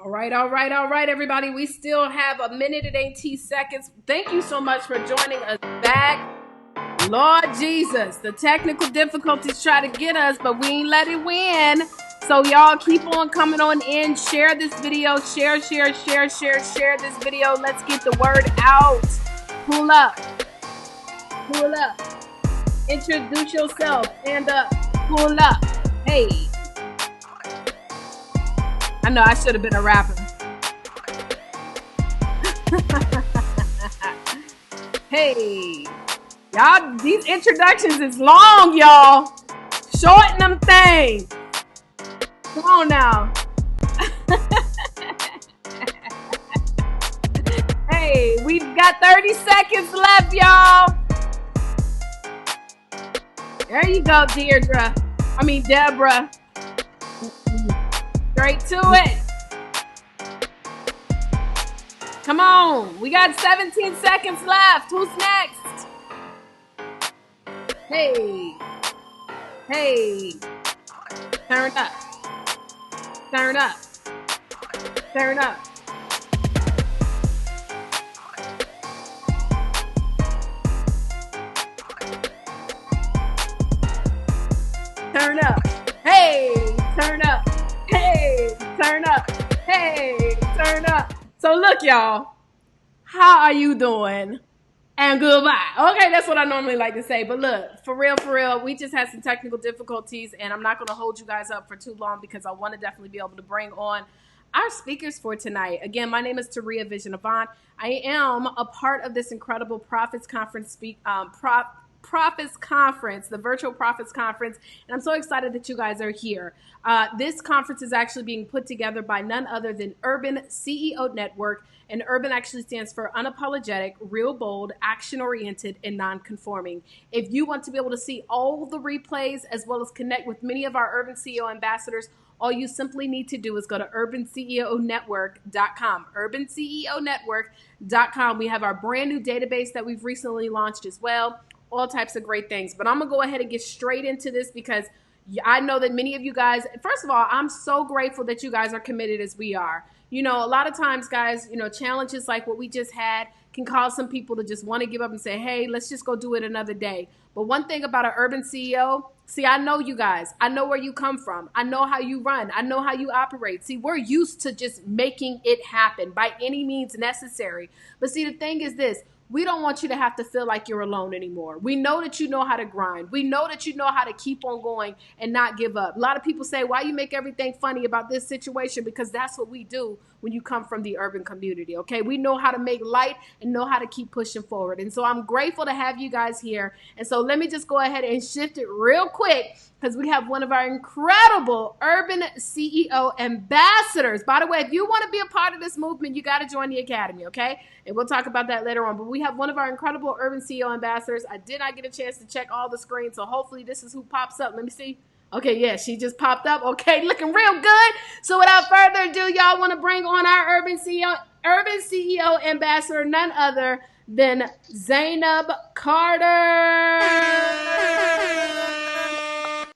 All right, everybody. We still have a minute and 18 seconds. Thank you so much for joining us back. Lord Jesus, the technical difficulties try to get us, but we ain't let it win. So y'all keep on coming on in. Share this video. Share this video. Let's get the word out. Pull up. Pull up. Introduce yourself. Stand up. Pull up. Hey. I know I should have been a rapper. Hey. Y'all, these introductions is long, y'all. Shorten them things. Come on now. Hey, we've got 30 seconds left, y'all. There you go, Deborah. Straight to it. Come on. We got 17 seconds left. Who's next? Hey. Hey. Turn up. Turn up. Turn up. Turn up. Hey. Turn up. Hey. Turn up. Hey. Turn up. So look, y'all. How are you doing? And goodbye. Okay, that's what I normally like to say. But look, for real, we just had some technical difficulties, and I'm not going to hold you guys up for too long because I want to definitely be able to bring on our speakers for tonight. Again, my name is Taria Vision Avant. I am a part of this incredible Prophets Conference Prophets Conference, the virtual Prophets Conference, and I'm so excited that you guys are here. This conference is actually being put together by none other than Urban CEO Network, and Urban actually stands for unapologetic, real bold, action-oriented, and non-conforming. If you want to be able to see all the replays as well as connect with many of our Urban CEO ambassadors, all you simply need to do is go to urbanceonetwork.com, urbanceonetwork.com. We have our brand new database that we've recently launched as well, all types of great things. But I'm going to go ahead and get straight into this because I know that many of you guys, first of all, I'm so grateful that you guys are committed as we are. You know, a lot of times, guys, challenges like what we just had can cause some people to just want to give up and say, hey, let's just go do it another day. But one thing about an urban CEO, see, I know you guys. I know where you come from. I know how you run. I know how you operate. See, we're used to just making it happen by any means necessary. But see, the thing is this. We don't want you to have to feel like you're alone anymore. We know that you know how to grind. We know that you know how to keep on going and not give up. A lot of people say, why you make everything funny about this situation? Because that's what we do when you come from the urban community, okay? We know how to make light and know how to keep pushing forward. And so I'm grateful to have you guys here. And so let me just go ahead and shift it real quick because we have one of our incredible Urban CEO ambassadors. By the way, if you want to be a part of this movement, you got to join the Academy, okay? And we'll talk about that later on. But we have one of our incredible Urban CEO ambassadors. I did not get a chance to check all the screens, so hopefully this is who pops up. Let me see. Okay, yeah, she just popped up. Okay, looking real good. So without further ado, y'all want to bring on our Urban CEO ambassador, none other than Zainab Carter.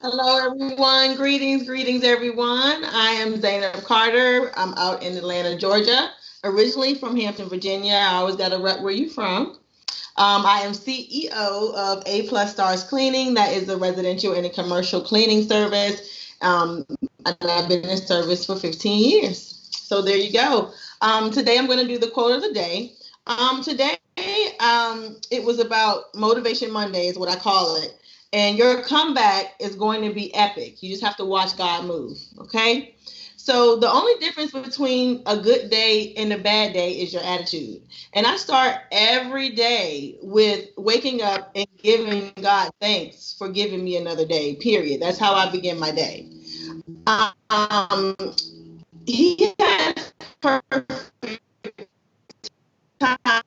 Hello, everyone. Greetings, everyone. I am Zainab Carter. I'm out in Atlanta, Georgia. Originally from Hampton, Virginia. I always got to rep where you from. I am CEO of A Plus Stars Cleaning. That is a residential and a commercial cleaning service. And I've been in service for 15 years. So there you go. Today I'm going to do the quote of the day. Today it was about Motivation Monday is what I call it. And your comeback is going to be epic. You just have to watch God move, okay? So the only difference between a good day and a bad day is your attitude. And I start every day with waking up and giving God thanks for giving me another day, period. That's how I begin my day. He has perfect time.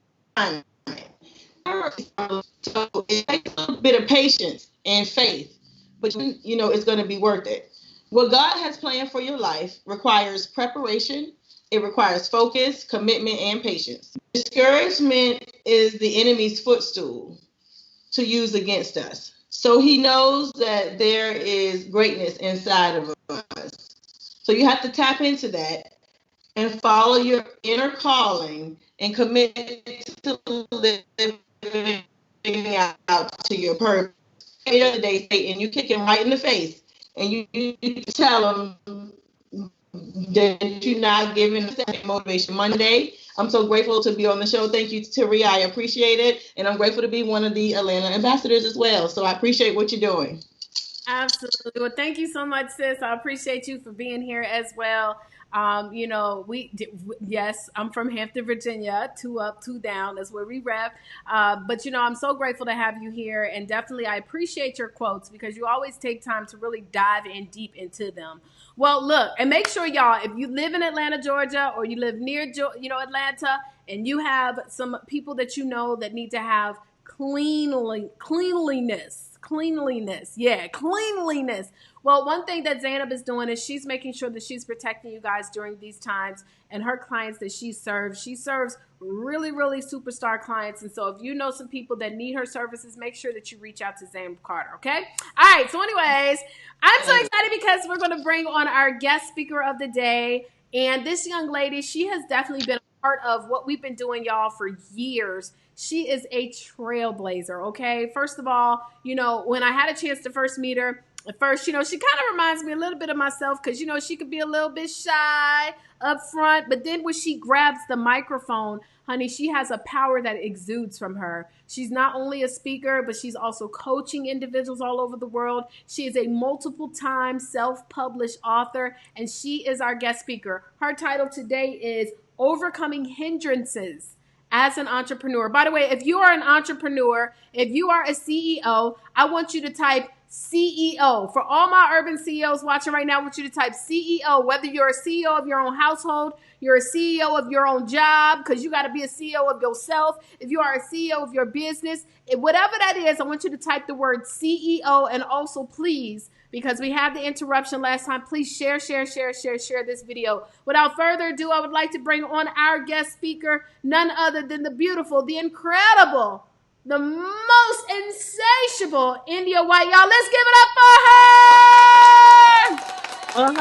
So it takes a little bit of patience and faith, but it's going to be worth it. What God has planned for your life requires preparation. It requires focus, commitment, and patience. Discouragement is the enemy's footstool to use against us. So he knows that there is greatness inside of us. So you have to tap into that and follow your inner calling and commit to living out to your purpose. The other day, Satan, you kick him right in the face, and you tell him that you're not giving that Motivation Monday. I'm so grateful to be on the show. Thank you, Taria. I appreciate it, and I'm grateful to be one of the Atlanta ambassadors as well. So I appreciate what you're doing. Absolutely. Well, thank you so much, sis. I appreciate you for being here as well. Yes, I'm from Hampton, Virginia. Two up, two down. That's where we rep. But I'm so grateful to have you here, and definitely I appreciate your quotes because you always take time to really dive in deep into them. Well, look, and make sure y'all, if you live in Atlanta, Georgia, or you live near, Atlanta, and you have some people that you know that need to have cleanliness. Well, one thing that Zainab is doing is she's making sure that she's protecting you guys during these times, and her clients that she serves really, really superstar clients. And so if you know some people that need her services, make sure that you reach out to Zainab Carter. Okay. All right. So anyways, I'm so excited because we're going to bring on our guest speaker of the day. And this young lady, she has definitely been a part of what we've been doing, y'all, for years. She is a trailblazer, okay? First of all, when I had a chance to first meet her, at first, she kind of reminds me a little bit of myself because, she could be a little bit shy up front. But then when she grabs the microphone, honey, she has a power that exudes from her. She's not only a speaker, but she's also coaching individuals all over the world. She is a multiple time self-published author, and she is our guest speaker. Her title today is Overcoming Hindrances as an Entrepreneur. By the way, if you are an entrepreneur, if you are a CEO, I want you to type CEO. For all my urban CEOs watching right now, I want you to type CEO, whether you're a CEO of your own household, you're a CEO of your own job, because you got to be a CEO of yourself. If you are a CEO of your business, whatever that is, I want you to type the word CEO. And also, please, because we had the interruption last time, please share this video. Without further ado, I would like to bring on our guest speaker, none other than the beautiful, the incredible, the most insatiable India White. Y'all, let's give it up for her! Well,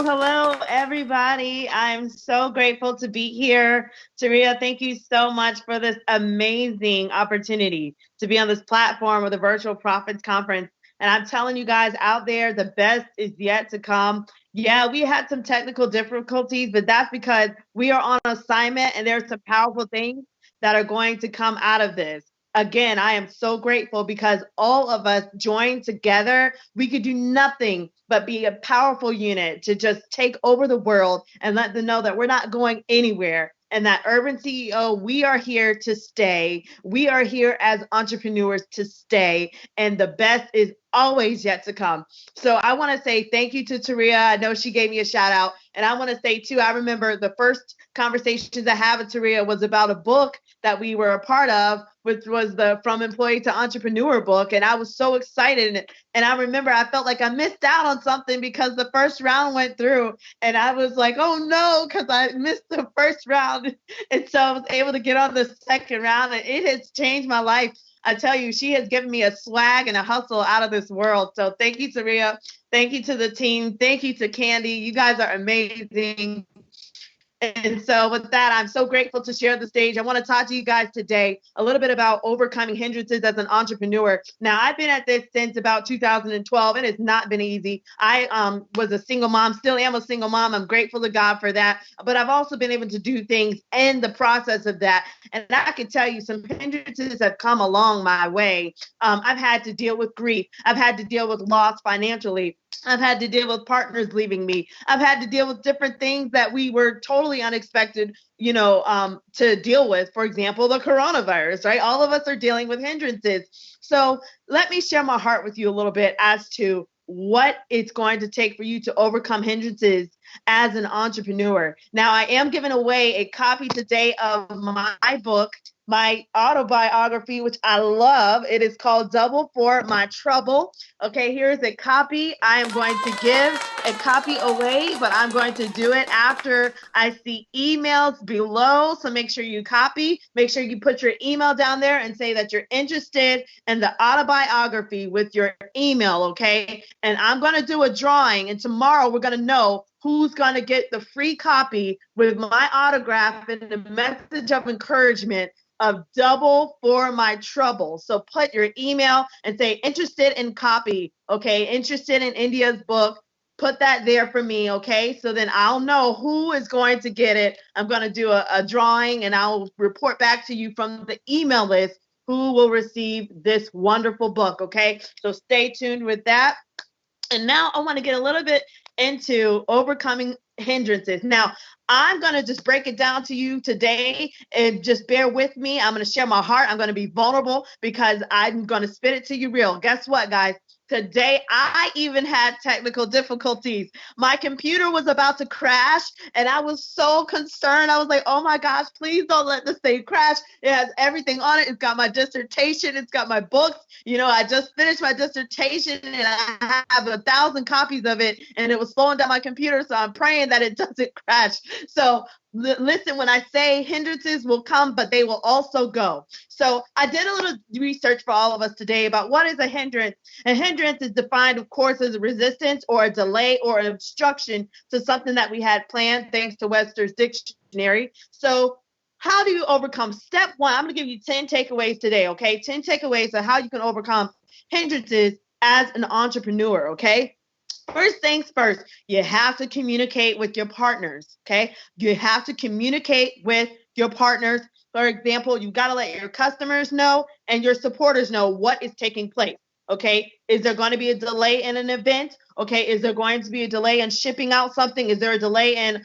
hello, everybody. I'm so grateful to be here. Taria, thank you so much for this amazing opportunity to be on this platform of the Virtual Profits Conference. And I'm telling you guys out there, the best is yet to come. Yeah, we had some technical difficulties, but that's because we are on assignment and there's some powerful things that are going to come out of this. Again, I am so grateful because all of us joined together. We could do nothing but be a powerful unit to just take over the world and let them know that we're not going anywhere. And that Urban CEO, we are here to stay. We are here as entrepreneurs to stay. And the best is always yet to come. So I want to say thank you to Taria. I know she gave me a shout out. And I want to say too, I remember the first conversations I had with Taria was about a book that we were a part of, which was the From Employee to Entrepreneur book. And I was so excited. And I remember I felt like I missed out on something because the first round went through and I was like, oh no, because I missed the first round. And so I was able to get on the second round and it has changed my life. I tell you, she has given me a swag and a hustle out of this world. So thank you, Taria. Thank you to the team. Thank you to Candy. You guys are amazing. And so with that, I'm so grateful to share the stage. I want to talk to you guys today a little bit about overcoming hindrances as an entrepreneur. Now, I've been at this since about 2012. It has not been easy. I was a single mom, still am a single mom. I'm grateful to God for that. But I've also been able to do things in the process of that. And I can tell you some hindrances have come along my way. I've had to deal with grief. I've had to deal with loss financially. I've had to deal with partners leaving me. I've had to deal with different things that we were totally unexpected, to deal with. For example, the coronavirus, right? All of us are dealing with hindrances. So let me share my heart with you a little bit as to what it's going to take for you to overcome hindrances as an entrepreneur. Now, I am giving away a copy today of my book, my autobiography, which I love. It is called Double for My Trouble. Okay, here's a copy. I am going to give a copy away, but I'm going to do it after I see emails below. So make sure you copy. Make sure you put your email down there and say that you're interested in the autobiography with your email, okay? And I'm going to do a drawing, and tomorrow we're going to know who's going to get the free copy with my autograph and the message of encouragement of double for my trouble. So put your email and say interested in copy, okay? Interested in India's book. Put that there for me, okay? So then I'll know who is going to get it. I'm going to do a drawing, and I'll report back to you from the email list who will receive this wonderful book, okay? So stay tuned with that. And now I want to get a little bit into overcoming hindrances. Now, I'm going to just break it down to you today, and just bear with me. I'm going to share my heart. I'm going to be vulnerable because I'm going to spit it to you real. Guess what, guys? Today, I even had technical difficulties. My computer was about to crash, and I was so concerned. I was like, oh my gosh, please don't let this thing crash. It has everything on it. It's got my dissertation. It's got my books. You know, I just finished my dissertation, and I have 1,000 copies of it, and it was slowing down my computer, so I'm praying that it doesn't crash. So listen, when I say hindrances will come, but they will also go. So I did a little research for all of us today about what is a hindrance. A hindrance is defined, of course, as a resistance or a delay or an obstruction to something that we had planned, thanks to Webster's dictionary. So how do you overcome? Step one, I'm going to give you 10 takeaways today, okay? 10 takeaways of how you can overcome hindrances as an entrepreneur, okay? First things first, you have to communicate with your partners, okay? You have to communicate with your partners. For example, you've got to let your customers know and your supporters know what is taking place, okay? Is there going to be a delay in an event? Okay, is there going to be a delay in shipping out something? Is there a delay in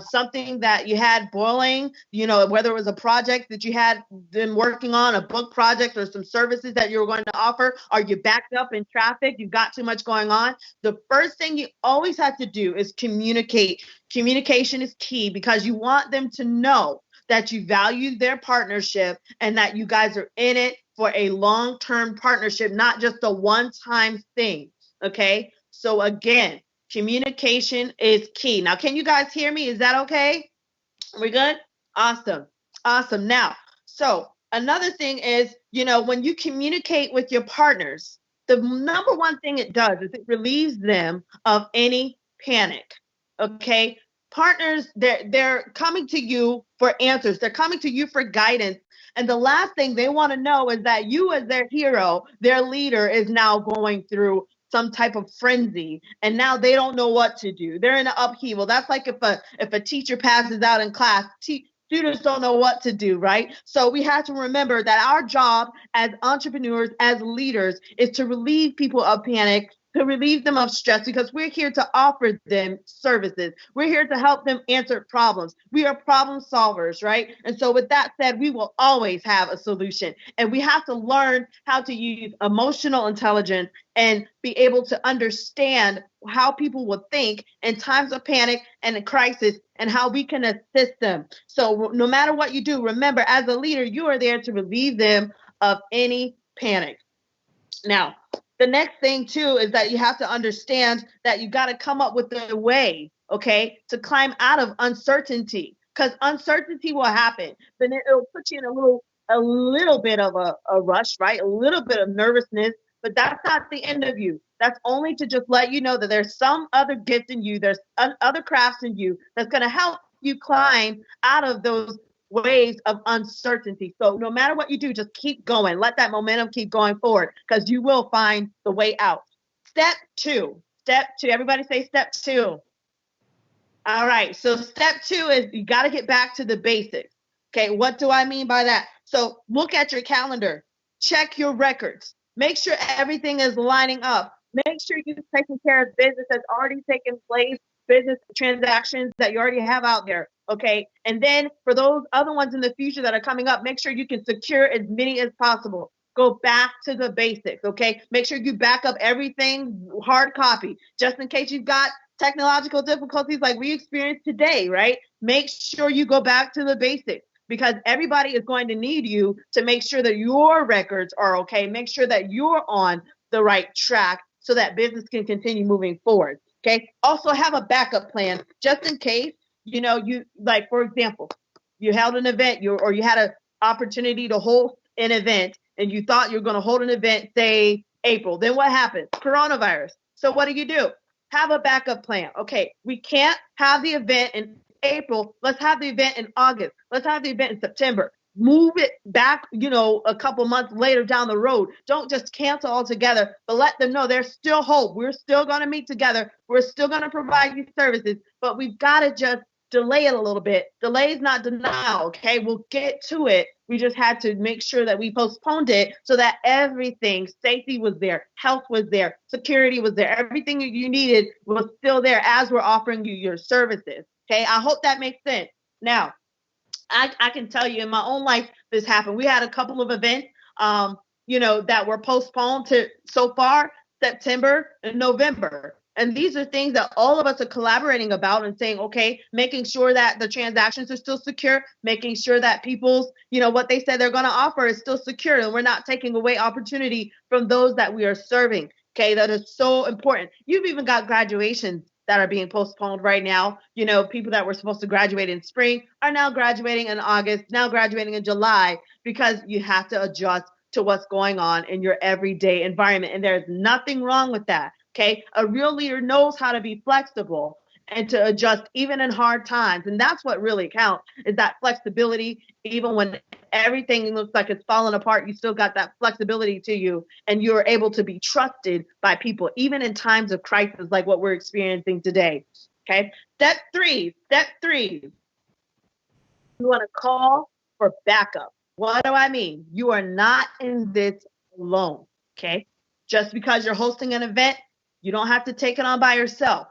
something that you had boiling, you know, whether it was a project that you had been working on, a book project, or some services that you were going to offer? Are you backed up in traffic? You've got too much going on? The first thing you always have to do is communicate. Communication is key because you want them to know that you value their partnership and that you guys are in it for a long-term partnership, not just a one-time thing, okay? So again, communication is key. Now, can you guys hear me? Is that okay? Are we good? Awesome. Awesome. Now, so another thing is, you know, when you communicate with your partners, the number one thing it does is it relieves them of any panic, okay? Partners, they're coming to you for answers. They're coming to you for guidance. And the last thing they want to know is that you, as their hero, their leader, is now going through some type of frenzy, and now they don't know what to do. They're in an upheaval. That's like if a teacher passes out in class, students don't know what to do, right? So we have to remember that our job as entrepreneurs, as leaders, is to relieve people of panic, to relieve them of stress, because we're here to offer them services. We're here to help them answer problems. We are problem solvers, right? And so with that said, we will always have a solution. And we have to learn how to use emotional intelligence and be able to understand how people will think in times of panic and a crisis, and how we can assist them. So no matter what you do, remember, as a leader, you are there to relieve them of any panic. Now, the next thing too is that you have to understand that you got to come up with a way, okay, to climb out of uncertainty, because uncertainty will happen. Then it'll put you in a little bit of a rush, right? A little bit of nervousness, but that's not the end of you. That's only to just let you know that there's some other gift in you, there's other crafts in you that's going to help you climb out of those waves of uncertainty. So no matter what you do, just keep going. Let that momentum keep going forward, because you will find the way out. Step two, everybody say step two. All right, so step two is you got to get back to the basics. Okay, what do I mean by that? So look at your calendar, check your records, make sure everything is lining up, make sure you're taking care of business that's already taken place, business transactions that you already have out there, okay? And then for those other ones in the future that are coming up, make sure you can secure as many as possible. Go back to the basics, okay? Make sure you back up everything hard copy, just in case you've got technological difficulties like we experienced today, right? Make sure you go back to the basics, because everybody is going to need you to make sure that your records are okay. Make sure that you're on the right track so that business can continue moving forward. Okay. Also have a backup plan just in case, you know, you, like, for example, you held an event, you had an opportunity to hold an event, and you thought you were going to hold an event, say April. Then what happened? Coronavirus. So what do? have a backup plan. Okay, we can't have the event in April. Let's have the event in August. Let's have the event in September. Move it back, a couple months later down the road. Don't just cancel altogether, but let them know there's still hope. We're still going to meet together. We're still going to provide you services, but we've got to just delay it a little bit. Delay is not denial, okay? We'll get to it. We just had to make sure that we postponed it so that everything, safety was there, health was there, security was there, everything you needed was still there as we're offering you your services, okay? I hope that makes sense. Now, I can tell you in my own life, this happened. We had a couple of events, that were postponed to so far September and November. And these are things that all of us are collaborating about and saying, okay, making sure that the transactions are still secure, making sure that people's, what they said they're going to offer is still secure. And we're not taking away opportunity from those that we are serving. Okay, that is so important. You've even got graduations that are being postponed right now. People that were supposed to graduate in spring are now graduating in August, now graduating in July, because you have to adjust to what's going on in your everyday environment. And there's nothing wrong with that. Okay. A real leader knows how to be flexible and to adjust even in hard times. And that's what really counts, is that flexibility. Even when everything looks like it's falling apart, you still got that flexibility to you, and you're able to be trusted by people, even in times of crisis like what we're experiencing today. Okay. Step three, you want to call for backup. What do I mean? You are not in this alone. Okay. Just because you're hosting an event, you don't have to take it on by yourself.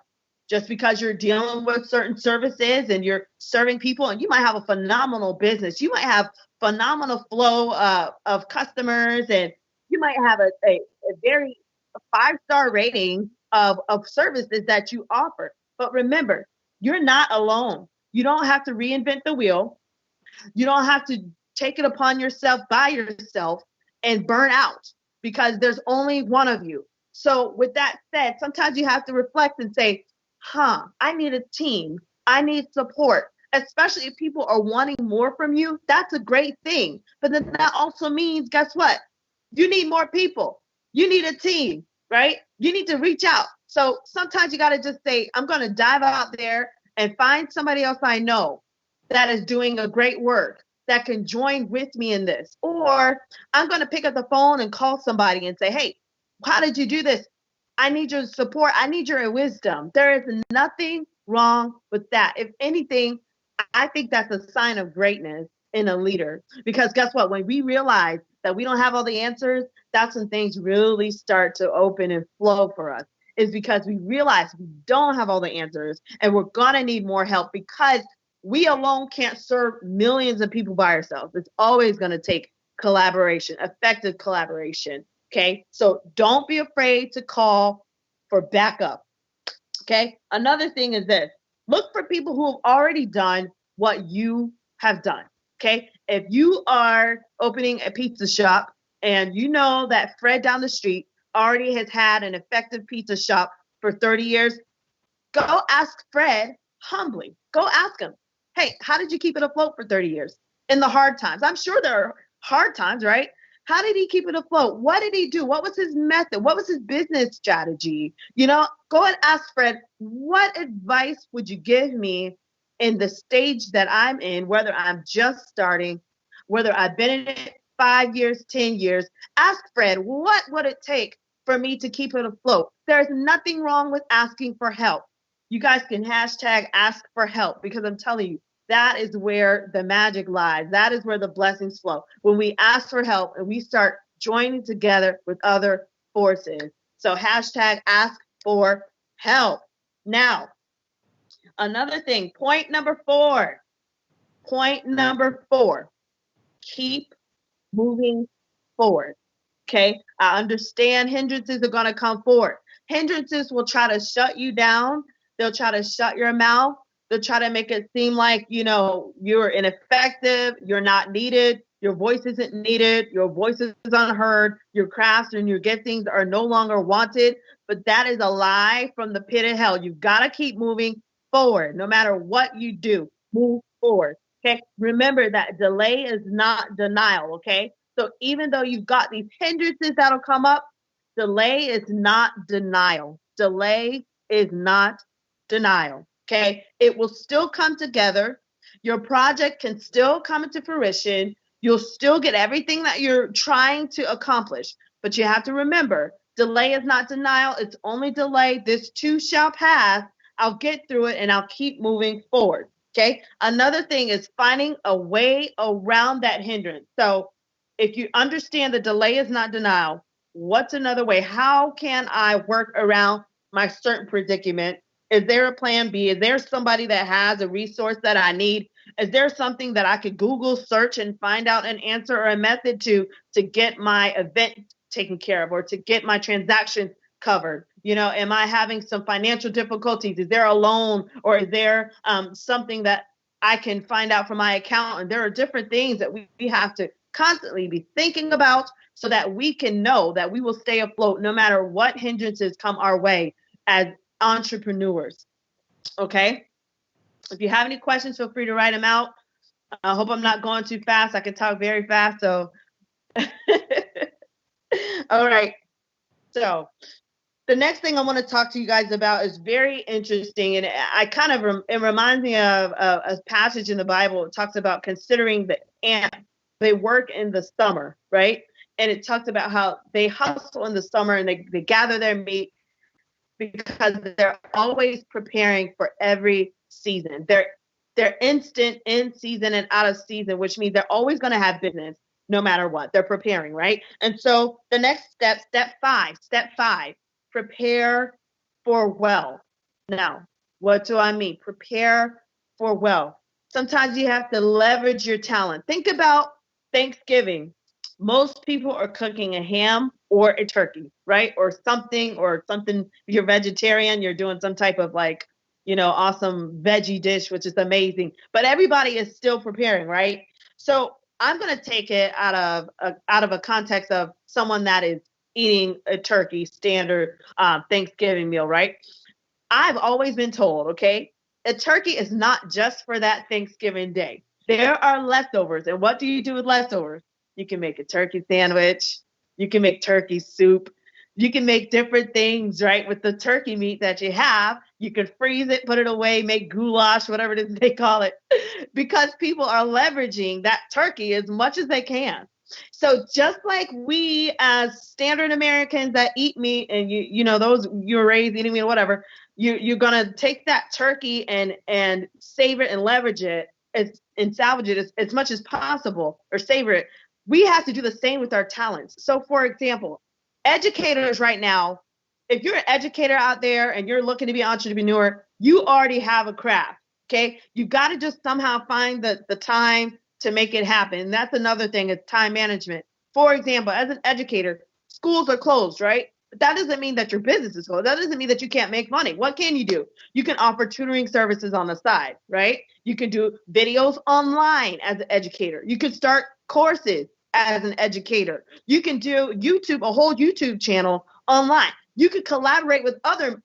Just because you're dealing with certain services and you're serving people, and you might have a phenomenal business. You might have phenomenal flow of customers, and you might have a very 5-star rating of services that you offer. But remember, you're not alone. You don't have to reinvent the wheel. You don't have to take it upon yourself by yourself and burn out, because there's only one of you. So with that said, sometimes you have to reflect and say, I need a team. I need support, especially if people are wanting more from you. That's a great thing. But then that also means, guess what? You need more people. You need a team, right? You need to reach out. So sometimes you got to just say, I'm going to dive out there and find somebody else I know that is doing a great work that can join with me in this. Or I'm going to pick up the phone and call somebody and say, hey, how did you do this? I need your support. I need your wisdom. There is nothing wrong with that. If anything, I think that's a sign of greatness in a leader. Because guess what? When we realize that we don't have all the answers, that's when things really start to open and flow for us. Is because we realize we don't have all the answers, and we're going to need more help, because we alone can't serve millions of people by ourselves. It's always going to take collaboration, effective collaboration. Okay, so don't be afraid to call for backup. Okay, another thing is this: look for people who have already done what you have done. Okay, if you are opening a pizza shop and you know that Fred down the street already has had an effective pizza shop for 30 years, go ask Fred humbly. Go ask him, hey, how did you keep it afloat for 30 years in the hard times? I'm sure there are hard times, right? How did he keep it afloat? What did he do? What was his method? What was his business strategy? Go and ask Fred, what advice would you give me in the stage that I'm in, whether I'm just starting, whether I've been in it 5 years, 10 years? Ask Fred, what would it take for me to keep it afloat? There's nothing wrong with asking for help. You guys can hashtag ask for help, because I'm telling you, that is where the magic lies. That is where the blessings flow. When we ask for help and we start joining together with other forces. So hashtag ask for help. Now, another thing, point number four, keep moving forward. Okay, I understand hindrances are going to come forward. Hindrances will try to shut you down. They'll try to shut your mouth. They'll try to make it seem like, you're ineffective, you're not needed, your voice isn't needed, your voice is unheard, your crafts and your giftings are no longer wanted. But that is a lie from the pit of hell. You've got to keep moving forward. No matter what you do, move forward. Okay. Remember that delay is not denial. Okay. So even though you've got these hindrances that'll come up, delay is not denial. Delay is not denial. Okay. It will still come together. Your project can still come into fruition. You'll still get everything that you're trying to accomplish. But you have to remember, delay is not denial. It's only delay. This too shall pass. I'll get through it and I'll keep moving forward. Okay. Another thing is finding a way around that hindrance. So if you understand the delay is not denial, what's another way? How can I work around my certain predicament? Is there a plan B? Is there somebody that has a resource that I need? Is there something that I could Google search and find out an answer or a method to get my event taken care of or to get my transaction covered? You know, am I having some financial difficulties? Is there a loan or is there something that I can find out from my accountant? There are different things that we have to constantly be thinking about so that we can know that we will stay afloat no matter what hindrances come our way as entrepreneurs. Okay. If you have any questions, feel free to write them out. I hope I'm not going too fast. I can talk very fast. So, all right. So, the next thing I want to talk to you guys about is very interesting, and I kind of it reminds me of a passage in the Bible. It talks about considering the ants. They work in the summer, right? And it talks about how they hustle in the summer and they gather their meat because they're always preparing for every season. They're instant in season and out of season, which means they're always going to have business no matter what. They're preparing, right? And so the next step five, prepare for well. Now, what do I mean? Prepare for well. Sometimes you have to leverage your talent. Think about Thanksgiving. Most people are cooking a ham or a turkey, right? Or something. If you're vegetarian, you're doing some type of awesome veggie dish, which is amazing. But everybody is still preparing, right? So I'm going to take it out of a context of someone that is eating a turkey standard Thanksgiving meal, right? I've always been told, okay, a turkey is not just for that Thanksgiving day. There are leftovers. And what do you do with leftovers? You can make a turkey sandwich. You can make turkey soup. You can make different things, right, with the turkey meat that you have. You can freeze it, put it away, make goulash, whatever it is they call it, because people are leveraging that turkey as much as they can. So just like we as standard Americans that eat meat and those you were raised eating meat or whatever, you're going to take that turkey and save it and leverage it and salvage it as much as possible or savor it. We have to do the same with our talents. So for example, educators right now, if you're an educator out there and you're looking to be an entrepreneur, you already have a craft, okay? You got to just somehow find the time to make it happen. That's another thing is time management. For example, as an educator, schools are closed, right? But that doesn't mean that your business is closed. That doesn't mean that you can't make money. What can you do? You can offer tutoring services on the side, right? You can do videos online as an educator. You can start courses as an educator. You can do YouTube, a whole YouTube channel online. You could collaborate with other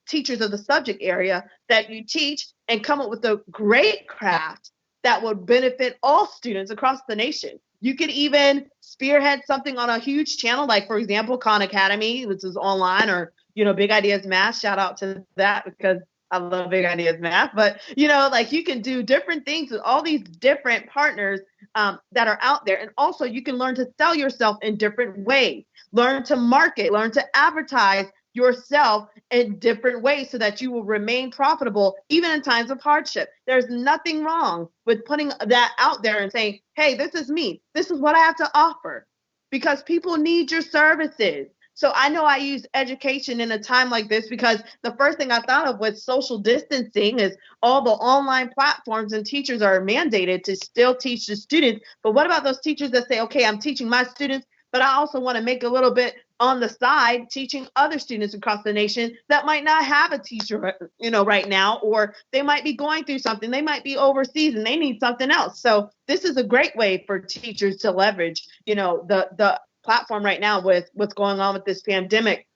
teachers of the subject area that you teach and come up with a great craft that would benefit all students across the nation. You could even spearhead something on a huge channel, like, for example, Khan Academy, which is online, or, Big Ideas Math. Shout out to that because I love Big Ideas Math. But, you can do different things with all these different partners that are out there. And also you can learn to sell yourself in different ways, learn to market, learn to advertise yourself in different ways so that you will remain profitable even in times of hardship. There's nothing wrong with putting that out there and saying, hey, this is me. This is what I have to offer, because people need your services. So I know I use education in a time like this because the first thing I thought of was social distancing is all the online platforms and teachers are mandated to still teach the students. But what about those teachers that say, okay, I'm teaching my students, but I also want to make a little bit on the side teaching other students across the nation that might not have a teacher, right now, or they might be going through something. They might be overseas and they need something else. So this is a great way for teachers to leverage, the platform right now with what's going on with this pandemic.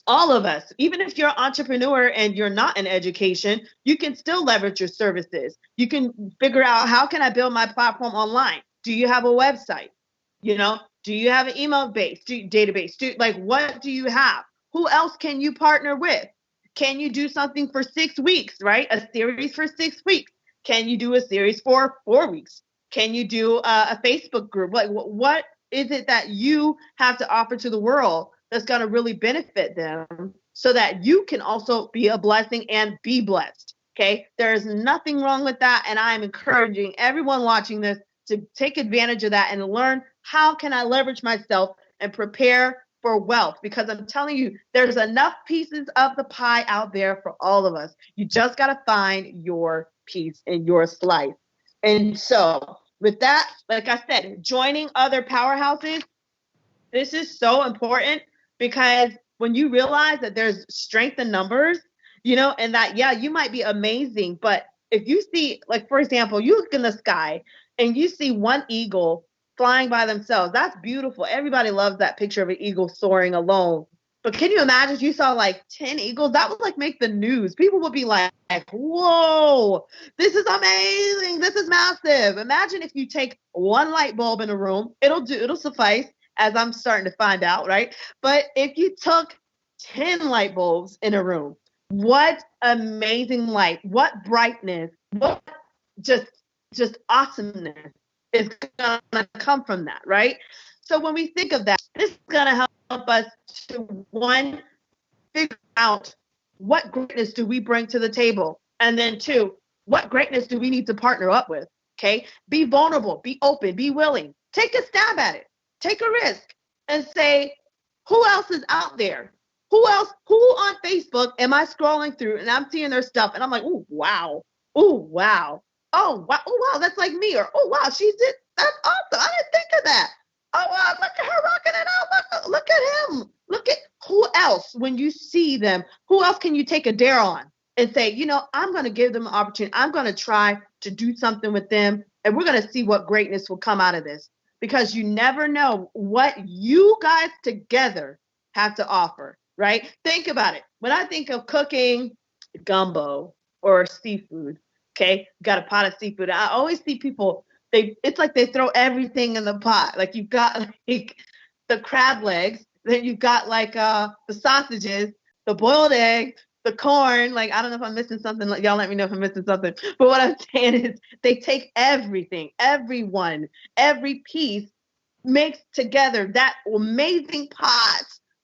All of us, even if you're an entrepreneur and you're not in education, you can still leverage your services. You can figure out, how can I build my platform online? Do you have a website? Do you have an email database? What do you have? Who else can you partner with? Can you do something for 6 weeks, right? A series for 6 weeks. Can you do a series for 4 weeks? Can you do a Facebook group? Like, what is it that you have to offer to the world that's going to really benefit them so that you can also be a blessing and be blessed? Okay. There is nothing wrong with that. And I'm encouraging everyone watching this to take advantage of that and learn, how can I leverage myself and prepare for wealth? Because I'm telling you, there's enough pieces of the pie out there for all of us. You just got to find your piece in your slice. And so with that, like I said, joining other powerhouses, this is so important, because when you realize that there's strength in numbers, and that, yeah, you might be amazing, but if you see, like, for example, you look in the sky and you see one eagle flying by themselves, that's beautiful. Everybody loves that picture of an eagle soaring alone. But can you imagine if you saw like 10 eagles? That would like make the news. People would be like, whoa, this is amazing. This is massive. Imagine if you take one light bulb in a room, it'll suffice, as I'm starting to find out, right? But if you took 10 light bulbs in a room, what amazing light, what brightness, what just awesomeness is going to come from that, right? So when we think of that, this is going to help us to, one, figure out what greatness do we bring to the table, and then two, what greatness do we need to partner up with? Okay, be vulnerable, be open, be willing, take a stab at it, take a risk, and say, who else is out there? Who on Facebook am I scrolling through and I'm seeing their stuff and I'm like, oh wow, oh wow, oh wow, oh wow, that's like me, or oh wow, she did, that's awesome, I didn't think of that. Oh wow, look at her rocking it out. Look at him. Look at who else, when you see them, who else can you take a dare on and say, I'm going to give them an opportunity. I'm going to try to do something with them, and we're going to see what greatness will come out of this. Because you never know what you guys together have to offer, right? Think about it. When I think of cooking gumbo or seafood, okay, got a pot of seafood, I always see people, it's like they throw everything in the pot. Like you've got like the crab legs, then you've got like the sausages, the boiled egg, the corn. Like, I don't know if I'm missing something. Y'all let me know if I'm missing something. But what I'm saying is they take everything, everyone, every piece makes together that amazing pot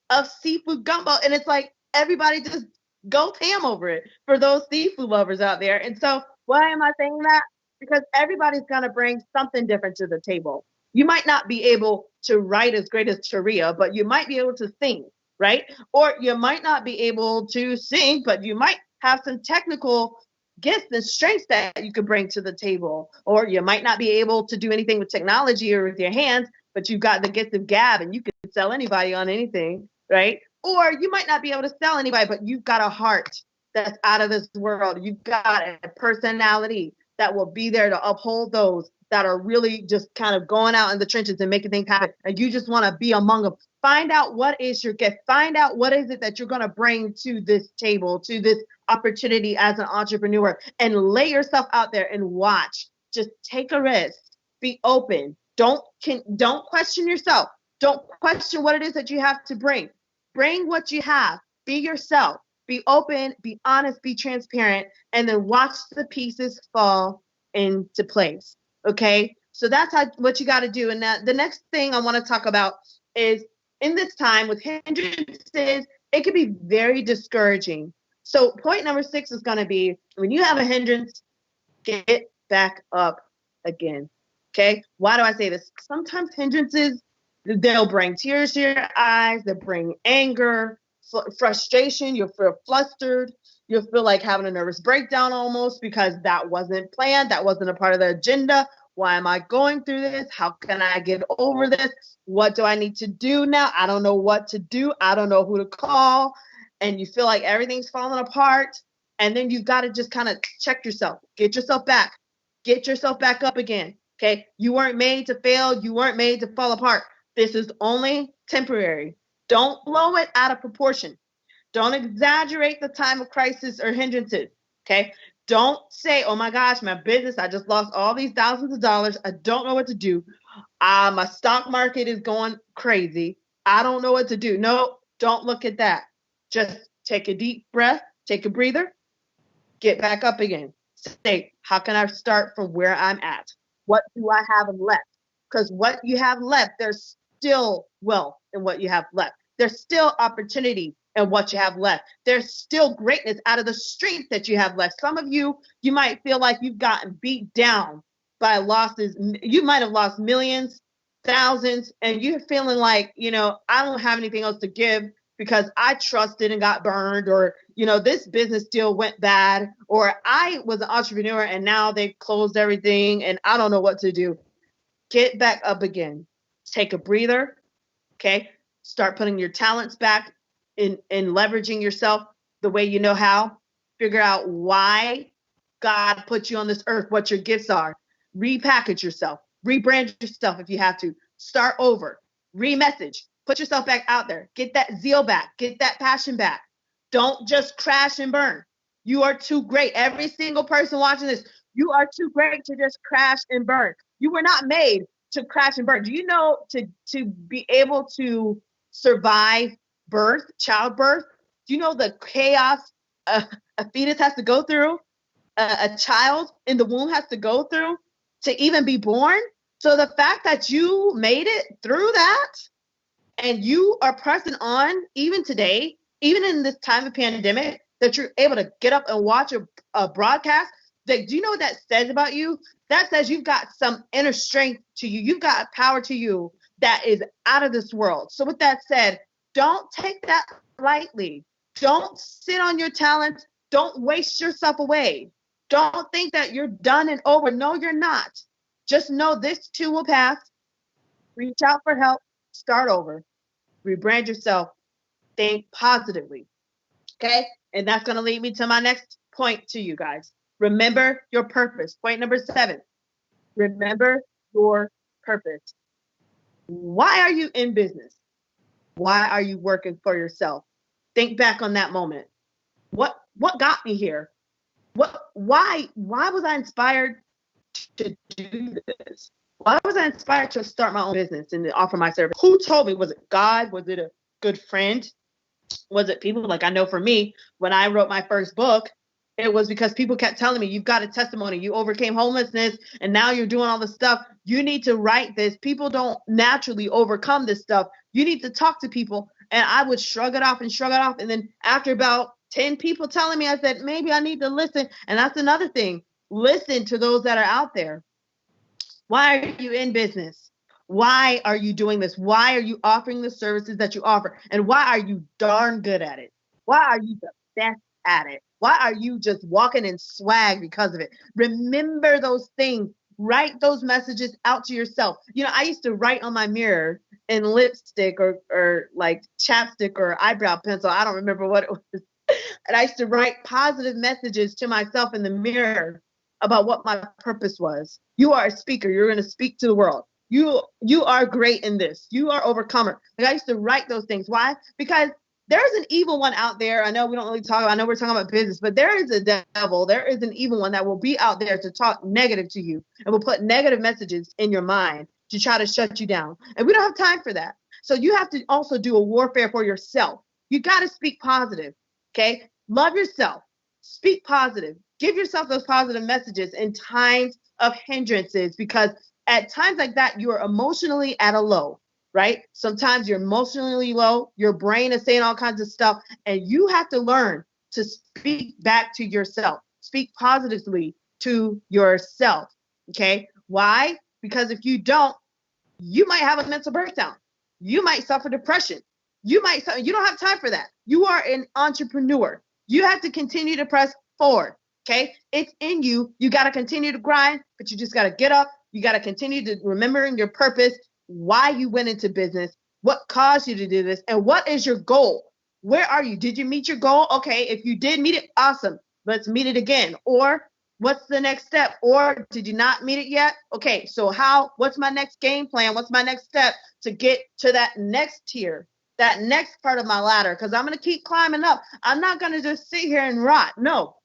of seafood gumbo. And it's like everybody just goes ham over it for those seafood lovers out there. And so why am I saying that? Because everybody's going to bring something different to the table. You might not be able to write as great as Sharia, but you might be able to sing, right? Or you might not be able to sing, but you might have some technical gifts and strengths that you could bring to the table. Or you might not be able to do anything with technology or with your hands, but you've got the gift of gab and you can sell anybody on anything, right? Or you might not be able to sell anybody, but you've got a heart that's out of this world. You've got a personality that will be there to uphold those that are really just kind of going out in the trenches and making things happen. And you just want to be among them. Find out what is your gift. Find out what is it that you're going to bring to this table, to this opportunity as an entrepreneur, and lay yourself out there and watch. Just take a risk. Be open. Don't question yourself. Don't question what it is that you have to bring. Bring what you have. Be yourself. Be open, be honest, be transparent, and then watch the pieces fall into place. Okay? So that's what you got to do. And the next thing I want to talk about is, in this time with hindrances, it can be very discouraging. So point number 6 is going to be, when you have a hindrance, get back up again. Okay? Why do I say this? Sometimes hindrances, they'll bring tears to your eyes, they'll bring anger, frustration, you'll feel flustered, you'll feel like having a nervous breakdown almost, because that wasn't planned, that wasn't a part of the agenda. Why am I going through this? How can I get over this? What do I need to do now? I don't know what to do. I don't know who to call. And you feel like everything's falling apart. And then you've got to just kind of check yourself, get yourself back up again. Okay. You weren't made to fail. You weren't made to fall apart. This is only temporary. Don't blow it out of proportion. Don't exaggerate the time of crisis or hindrances, okay? Don't say, oh my gosh, my business, I just lost all these thousands of dollars. I don't know what to do. My stock market is going crazy. I don't know what to do. No, don't look at that. Just take a deep breath, take a breather, get back up again. Say, how can I start from where I'm at? What do I have left? Because what you have left, there's still wealth in what you have left. There's still opportunity in what you have left. There's still greatness out of the strength that you have left. Some of you, you might feel like you've gotten beat down by losses. You might have lost millions, thousands, and you're feeling like, I don't have anything else to give because I trusted and got burned, or, this business deal went bad, or I was an entrepreneur and now they've closed everything and I don't know what to do. Get back up again. Take a breather. Okay. Start putting your talents back in leveraging yourself the way you know how. Figure out why God put you on this earth, what your gifts are. Repackage yourself. Rebrand yourself if you have to. Start over. Remessage. Put yourself back out there. Get that zeal back. Get that passion back. Don't just crash and burn. You are too great. Every single person watching this, you are too great to just crash and burn. You were not made to crash and burn. Do you know to be able to survive birth, childbirth? Do you know the chaos a fetus has to go through? A child in the womb has to go through to even be born? So the fact that you made it through that and you are pressing on even today, even in this time of pandemic, that you're able to get up and watch a broadcast, do you know what that says about you? That says you've got some inner strength to you. You've got power to you that is out of this world. So with that said, don't take that lightly. Don't sit on your talent. Don't waste yourself away. Don't think that you're done and over. No, you're not. Just know this too will pass. Reach out for help. Start over. Rebrand yourself. Think positively. Okay? And that's going to lead me to my next point to you guys. Remember your purpose. Point number 7. Remember your purpose. Why are you in business? Why are you working for yourself? Think back on that moment. What got me here? Why was I inspired to do this? Why was I inspired to start my own business and to offer my service? Who told me? Was it God? Was it a good friend? Was it people? Like, I know for me, when I wrote my first book, it was because people kept telling me, you've got a testimony. You overcame homelessness and now you're doing all this stuff. You need to write this. People don't naturally overcome this stuff. You need to talk to people. And I would shrug it off. And then after about 10 people telling me, I said, maybe I need to listen. And that's another thing. Listen to those that are out there. Why are you in business? Why are you doing this? Why are you offering the services that you offer? And why are you darn good at it? Why are you the best at it? Why are you just walking in swag because of it? Remember those things. Write those messages out to yourself. I used to write on my mirror in lipstick or like chapstick or eyebrow pencil. I don't remember what it was. And I used to write positive messages to myself in the mirror about what my purpose was. You are a speaker. You're going to speak to the world. You are great in this. You are overcomer. Like, I used to write those things. Why? Because there's an evil one out there. I know we don't really talk about, I know we're talking about business, but there is a devil. There is an evil one that will be out there to talk negative to you and will put negative messages in your mind to try to shut you down. And we don't have time for that. So you have to also do a warfare for yourself. You got to speak positive. Okay. Love yourself. Speak positive. Give yourself those positive messages in times of hindrances, because at times like that, you are emotionally at a low, right? Sometimes you're emotionally low. Your brain is saying all kinds of stuff, and you have to learn to speak back to yourself. Speak positively to yourself. Okay. Why? Because if you don't, you might have a mental breakdown. You might suffer depression. You don't have time for that. You are an entrepreneur. You have to continue to press forward. Okay. It's in you. You got to continue to grind, but you just got to get up. You got to continue to remembering your purpose, why you went into business, what caused you to do this, and what is your goal? Where are you? Did you meet your goal? Okay. If you did meet it, awesome. Let's meet it again. Or what's the next step? Or did you not meet it yet? Okay. So what's my next game plan? What's my next step to get to that next tier, that next part of my ladder? Because I'm going to keep climbing up. I'm not going to just sit here and rot. No.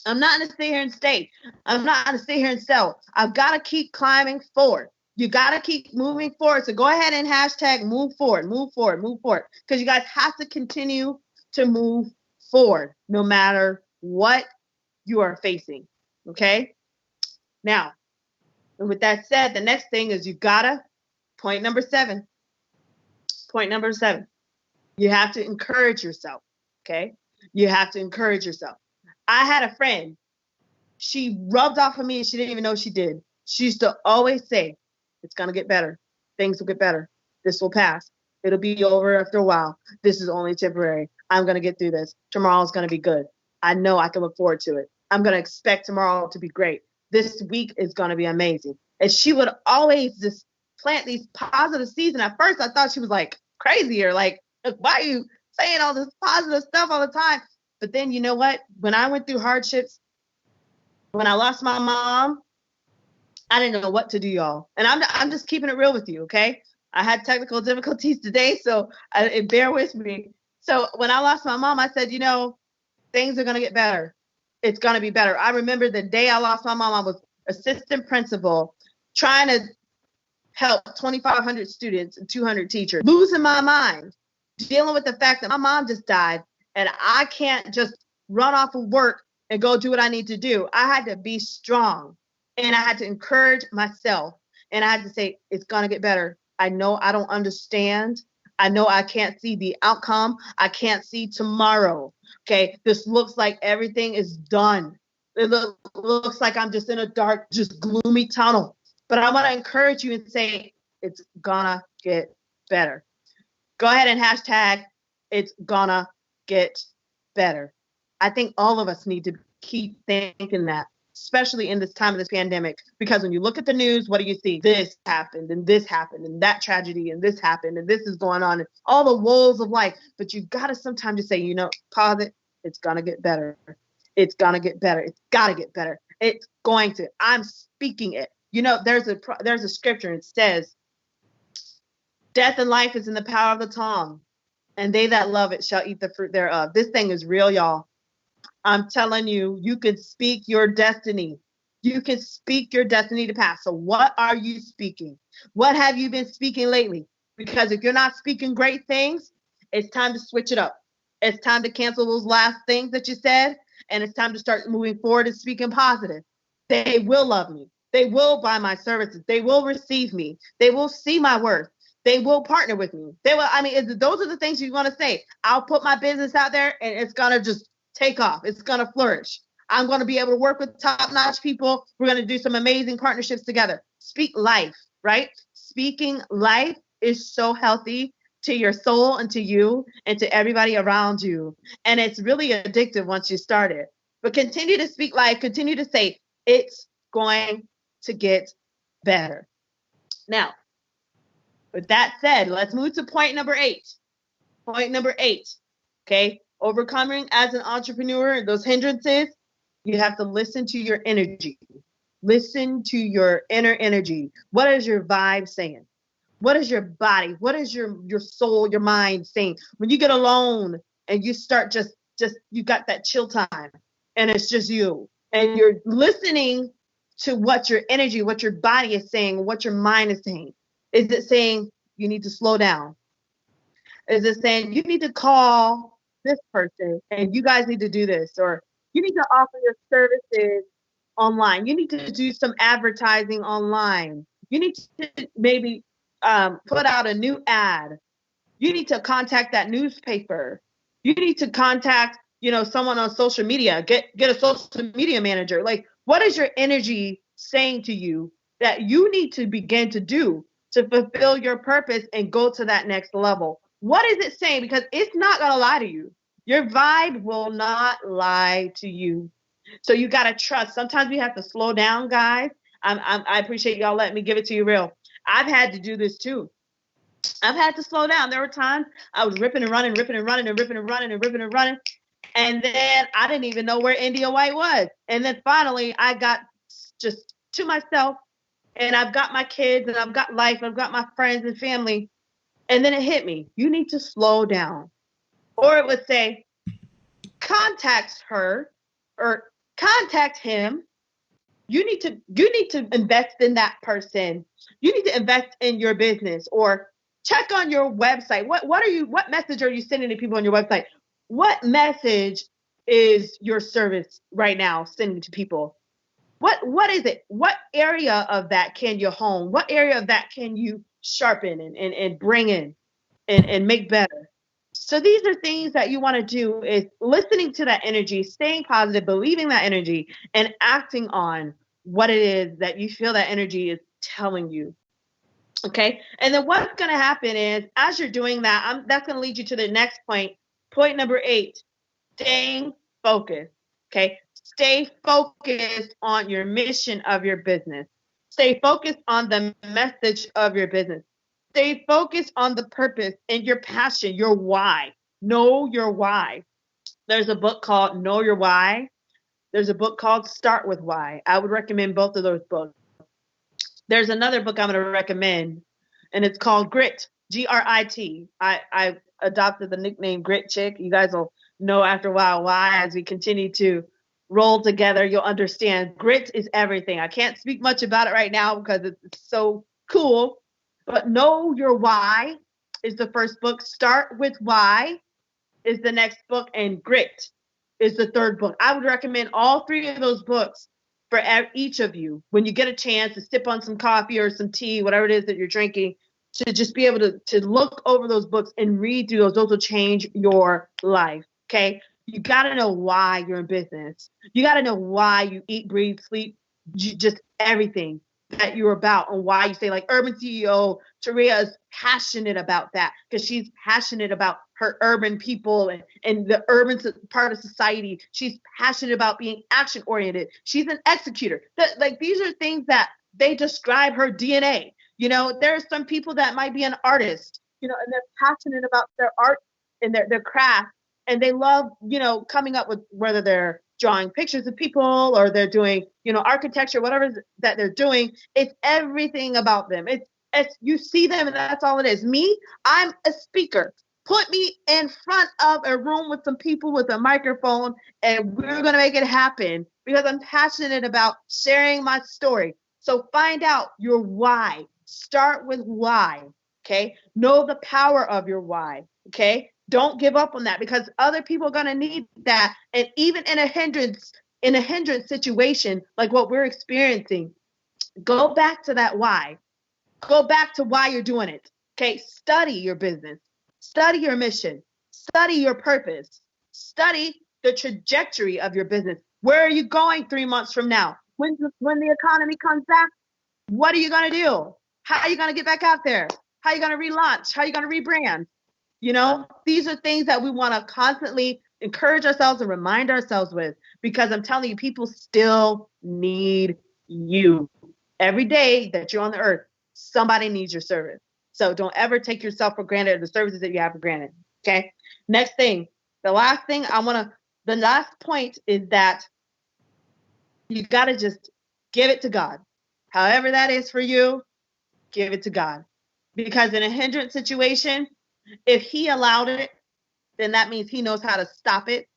I'm not going to sit here and stay. I'm not going to sit here and sell. I've got to keep climbing forward. You got to keep moving forward. So go ahead and hashtag move forward. Because you guys have to continue to move forward, no matter what you are facing. Okay? Now, and with that said, the next thing is point number 7. Point number 7. You have to encourage yourself. Okay? You have to encourage yourself. I had a friend. She rubbed off on me and she didn't even know she did. She used to always say, it's going to get better. Things will get better. This will pass. It'll be over after a while. This is only temporary. I'm going to get through this. Tomorrow's going to be good. I know I can look forward to it. I'm going to expect tomorrow to be great. This week is going to be amazing. And she would always just plant these positive seeds. And at first I thought she was like crazy or like, why are you saying all this positive stuff all the time? But then you know what? When I went through hardships, when I lost my mom, I didn't know what to do, y'all. And I'm just keeping it real with you, okay? I had technical difficulties today, so bear with me. So when I lost my mom, I said, things are going to get better. It's going to be better. I remember the day I lost my mom, I was assistant principal trying to help 2,500 students and 200 teachers, losing my mind, dealing with the fact that my mom just died, and I can't just run off of work and go do what I need to do. I had to be strong, and I had to encourage myself, and I had to say, it's going to get better. I know I don't understand. I know I can't see the outcome. I can't see tomorrow. Okay, this looks like everything is done. It looks like I'm just in a dark, just gloomy tunnel. But I want to encourage you and say, it's gonna get better. Go ahead and hashtag, it's gonna get better. I think all of us need to keep thinking that, especially in this time of this pandemic, because when you look at the news, what do you see? This happened and that tragedy and this happened and this is going on and all the woes of life. But you got to sometimes just say, pause it. It's going to get better. It's going to get better. It's got to get better. It's going to. I'm speaking it. There's a scripture. It says, death and life is in the power of the tongue, and they that love it shall eat the fruit thereof. This thing is real, y'all. I'm telling you, you can speak your destiny. You can speak your destiny to pass. So what are you speaking? What have you been speaking lately? Because if you're not speaking great things, it's time to switch it up. It's time to cancel those last things that you said, and it's time to start moving forward and speaking positive. They will love me. They will buy my services. They will receive me. They will see my worth. They will partner with me. Those are the things you want to say. I'll put my business out there, and it's going to just take off. It's going to flourish. I'm going to be able to work with top-notch people. We're going to do some amazing partnerships together. Speak life, right? Speaking life is so healthy to your soul and to you and to everybody around you. And it's really addictive once you start it. But continue to speak life. Continue to say, it's going to get better. Now, with that said, let's move to point number 8. Point number 8, okay? Overcoming as an entrepreneur, those hindrances, you have to listen to your energy. Listen to your inner energy. What is your vibe saying? What is your body? What is your soul, your mind saying? When you get alone and you start just you got that chill time and it's just you and you're listening to what your energy, what your body is saying, what your mind is saying. Is it saying you need to slow down? Is it saying you need to call this person and you guys need to do this, or you need to offer your services online? You need to do some advertising online. You need to maybe put out a new ad. You need to contact that newspaper. You need to contact, someone on social media. Get a social media manager. Like, what is your energy saying to you that you need to begin to do to fulfill your purpose and go to that next level? What is it saying? Because it's not going to lie to you. Your vibe will not lie to you. So you got to trust. Sometimes we have to slow down, guys. I appreciate y'all letting me give it to you real. I've had to do this too. I've had to slow down. There were times I was ripping and running. And then I didn't even know where India White was. And then finally I got just to myself, and I've got my kids and I've got life. I've got my friends and family. And then it hit me. You need to slow down. Or it would say, contact her or contact him. You need to invest in that person. You need to invest in your business, or check on your website. What message are you sending to people on your website? What message is your service right now sending to people? What is it? What area of that can you hone? What area of that can you sharpen and bring in and make better? So these are things that you want to do, is listening to that energy, staying positive, believing that energy, and acting on what it is that you feel that energy is telling you. Okay. And then what's going to happen is, as you're doing that, that's going to lead you to the next point. Point number 8, staying focused. Okay. Stay focused on your mission of your business. Stay focused on the message of your business. Stay focused on the purpose and your passion, your why. Know your why. There's a book called Know Your Why. There's a book called Start With Why. I would recommend both of those books. There's another book I'm going to recommend, and it's called Grit, Grit. I adopted the nickname Grit Chick. You guys will know after a while why. As we continue to roll together, you'll understand grit is everything. I can't speak much about it right now because it's so cool, but Know Your Why is the first book. Start With Why is the next book, and Grit is the third book. I would recommend all 3 of those books for each of you when you get a chance to sip on some coffee or some tea, whatever it is that you're drinking, to just be able to look over those books and read through those. Those will change your life. Okay. You got to know why you're in business. You got to know why you eat, breathe, sleep, just everything that you're about, and why you say, like Urban CEO Taria is passionate about that, because she's passionate about her urban people and the urban part of society. She's passionate about being action oriented. She's an executor. Like, these are things that they describe her DNA. There are some people that might be an artist, and they're passionate about their art and their craft, and they love, coming up with, whether they're drawing pictures of people or they're doing, architecture, whatever that they're doing. It's everything about them. It's you see them and that's all it is. Me, I'm a speaker. Put me in front of a room with some people with a microphone, and we're going to make it happen, because I'm passionate about sharing my story. So find out your why. Start with why. Okay. Know the power of your why. Okay. Don't give up on that, because other people are going to need that. And even in a hindrance situation like what we're experiencing, go back to that why. Go back to why you're doing it. Okay. Study your business. Study your mission. Study your purpose. Study the trajectory of your business. Where are you going 3 months from now? When the economy comes back, what are you going to do? How are you going to get back out there? How are you going to relaunch? How are you going to rebrand? These are things that we want to constantly encourage ourselves and remind ourselves with, because I'm telling you, people still need you. Every day that you're on the earth, somebody needs your service. So don't ever take yourself for granted, or the services that you have for granted. Okay. Next thing, the last point is that you got to just give it to God. However that is for you, give it to God. Because in a hindrance situation, if He allowed it, then that means He knows how to stop it,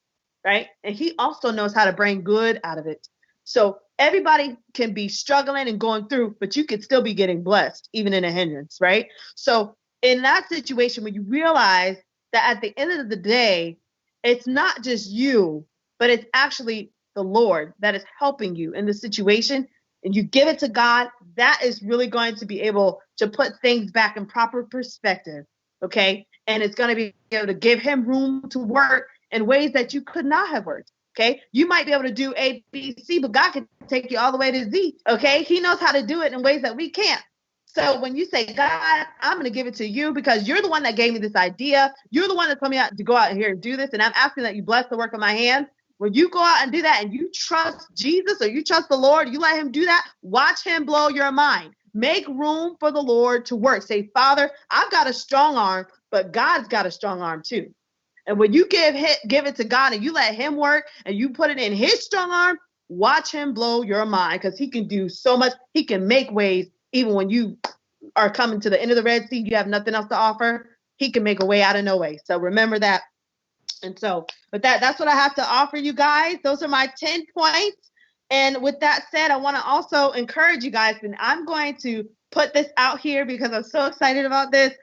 right? And He also knows how to bring good out of it. So everybody can be struggling and going through, but you could still be getting blessed, even in a hindrance, right? So in that situation, when you realize that at the end of the day, it's not just you, but it's actually the Lord that is helping you in the situation, and you give it to God, that is really going to be able to put things back in proper perspective, okay? And it's going to be able to give Him room to work in ways that you could not have worked. Okay, you might be able to do A, B, C, but God can take you all the way to Z. Okay, He knows how to do it in ways that we can't. So when you say, God, I'm going to give it to you because you're the one that gave me this idea. You're the one that told me to go out here and do this. And I'm asking that you bless the work of my hands. When you go out and do that, and you trust Jesus, or you trust the Lord, you let Him do that, watch Him blow your mind. Make room for the Lord to work. Say, Father, I've got a strong arm, but God's got a strong arm too. And when you give it to God and you let Him work and you put it in His strong arm, watch Him blow your mind, because He can do so much. He can make ways even when you are coming to the end of the Red Sea, you have nothing else to offer. He can make a way out of no way. So remember that. And so with that's what I have to offer you guys. Those are my 10 points. And with that said, I want to also encourage you guys, and I'm going to put this out here because I'm so excited about this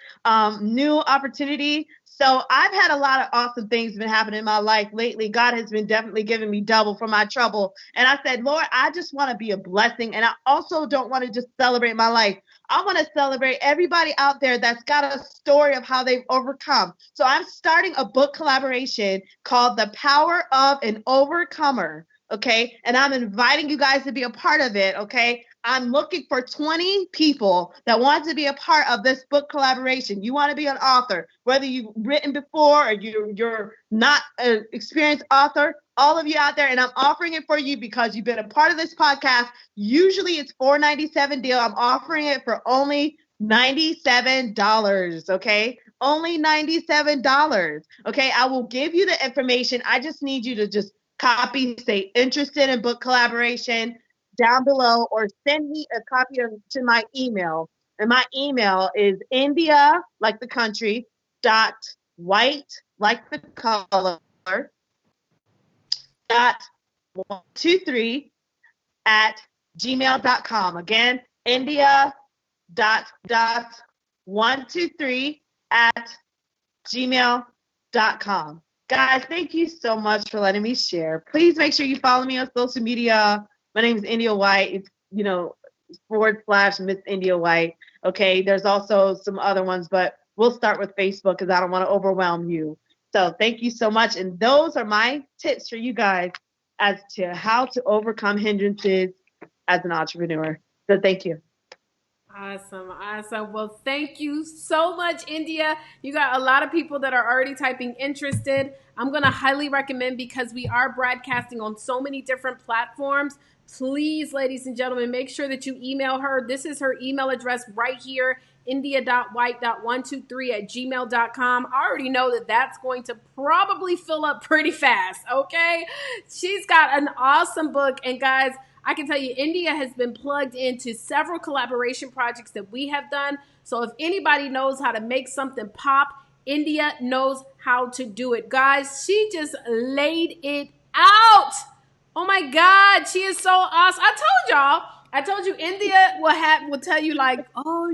new opportunity. So I've had a lot of awesome things been happening in my life lately. God has been definitely giving me double for my trouble. And I said, Lord, I just want to be a blessing. And I also don't want to just celebrate my life. I want to celebrate everybody out there that's got a story of how they've overcome. So I'm starting a book collaboration called The Power of an Overcomer. Okay. And I'm inviting you guys to be a part of it. Okay. I'm looking for 20 people that want to be a part of this book collaboration. You want to be an author, whether you've written before or you're not an experienced author, all of you out there, and I'm offering it for you because you've been a part of this podcast. Usually it's $4.97 deal. I'm offering it for only $97. Okay. Only $97. Okay. I will give you the information. I just need you to just copy, say interested in book collaboration down below, or send me a copy to my email. And my email is India, like the country, .white, like the color, .123 @gmail.com. Again, India .123 @gmail.com. Guys, thank you so much for letting me share. Please make sure you follow me on social media. My name is India White. It's, / Miss India White. Okay. There's also some other ones, but we'll start with Facebook because I don't want to overwhelm you. So thank you so much. And those are my tips for you guys as to how to overcome hindrances as an entrepreneur. So thank you. Awesome. Well, thank you so much, India. You got a lot of people that are already typing interested. I'm going to highly recommend, because we are broadcasting on so many different platforms. Please, ladies and gentlemen, make sure that you email her. This is her email address right here, india.white.123 @gmail.com. I already know that that's going to probably fill up pretty fast, okay? She's got an awesome book. And guys, I can tell you, India has been plugged into several collaboration projects that we have done. So if anybody knows how to make something pop, India knows how to do it. Guys, she just laid it out. Oh my God, she is so awesome. I told you India will tell you like, oh,